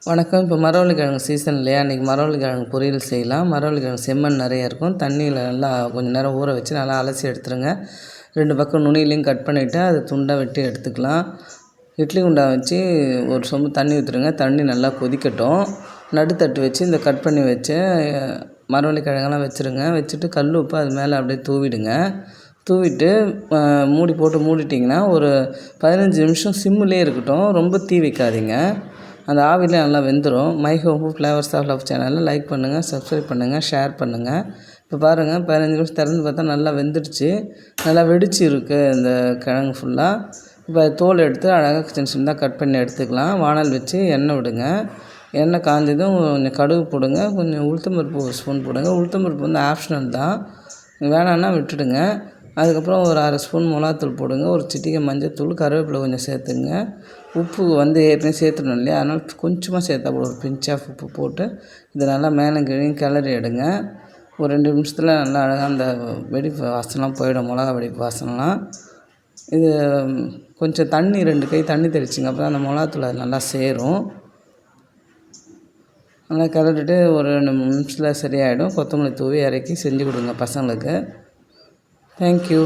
வணக்கம். இப்போ மரவள்ளிக்கிழங்கு சீசன் இல்லையா? அன்றைக்கி மரவள்ளிக்கிழங்கு பொரியல் செய்யலாம். மரவள்ளிக்கிழங்கு செம்மண் நிறைய இருக்கும். தண்ணியில் நல்லா கொஞ்சம் நேரம் ஊற வச்சு நல்லா அலசி எடுத்துருங்க. 2 பக்கம் நுனியிலையும் கட் பண்ணிவிட்டு அதை துண்டாக வெட்டி எடுத்துக்கலாம். இட்லி குண்டா வச்சு ஒரு சொம்பு தண்ணி ஊற்றுருங்க. தண்ணி நல்லா கொதிக்கட்டும். நடுத்தட்டு வச்சு இந்த கட் பண்ணி வச்ச மரவள்ளிக்கிழங்கெல்லாம் வச்சுருங்க. வச்சுட்டு கல் உப்பு அது மேலே அப்படியே தூவிடுங்க. தூவிட்டு மூடி போட்டு மூடிட்டிங்கன்னா ஒரு 15 நிமிஷம் சிம்முலேயே இருக்கட்டும். ரொம்ப தீ வைக்காதீங்க. அந்த ஆவிலே நல்லா வெந்துடும். My home flavours of love சேனலில் லைக் பண்ணுங்கள், சப்ஸ்கிரைப் பண்ணுங்கள், ஷேர் பண்ணுங்கள். இப்போ பாருங்கள் 15 நிமிஷம் திறந்து பார்த்தா நல்லா வெந்துடுச்சு. நல்லா வெடிச்சு இருக்குது இந்த கிழங்கு ஃபுல்லாக. இப்போ தோல் எடுத்து அழகாக சின்ன சின்னதாக கட் பண்ணி எடுத்துக்கலாம். வானல் வச்சு எண்ணெய் விடுங்க. எண்ணெய் காஞ்சதும் கொஞ்சம் கடுகு போடுங்க, கொஞ்சம் உளுத்தம்பருப்பு ஒரு ஸ்பூன் போடுங்க. உளுத்தம்பருப்பு வந்து ஆப்ஷனல் தான், வேணான்னா விட்டுடுங்க. அதுக்கப்புறம் ஒரு 1/2 ஸ்பூன் மிளகாத்தூள் போடுங்க, ஒரு சிட்டிகை மஞ்சள்தூள், கருவேப்பிலை கொஞ்சம் சேர்த்துங்க. உப்பு வந்து ஏற்கனவே சேர்த்துடணும் இல்லையா, அதனால் கொஞ்சமாக சேர்த்தா போதும். ஒரு பிஞ்ச் ஆஃப் உப்பு போட்டு இதை நல்லா மேலே கீழேயும் கிளறி எடுங்க. ஒரு 2 நிமிஷத்தில் நல்லா அழகாக அந்த வெடிப்பு வாசனைலாம் போயிடும், மிளகா வெடிப்பு வாசனைலாம். இது கொஞ்சம் தண்ணி 2 கை தண்ணி தெளிச்சிங்க, அப்போ தான் அந்த மிளகாத்தூள் அது நல்லா சேரும். நல்லா கிளறிட்டு ஒரு 2 நிமிஷத்தில் சரியாயிடும். கொத்தமல்லி தூவி இறக்கி செஞ்சு கொடுங்க பசங்களுக்கு. தேங்க்யூ.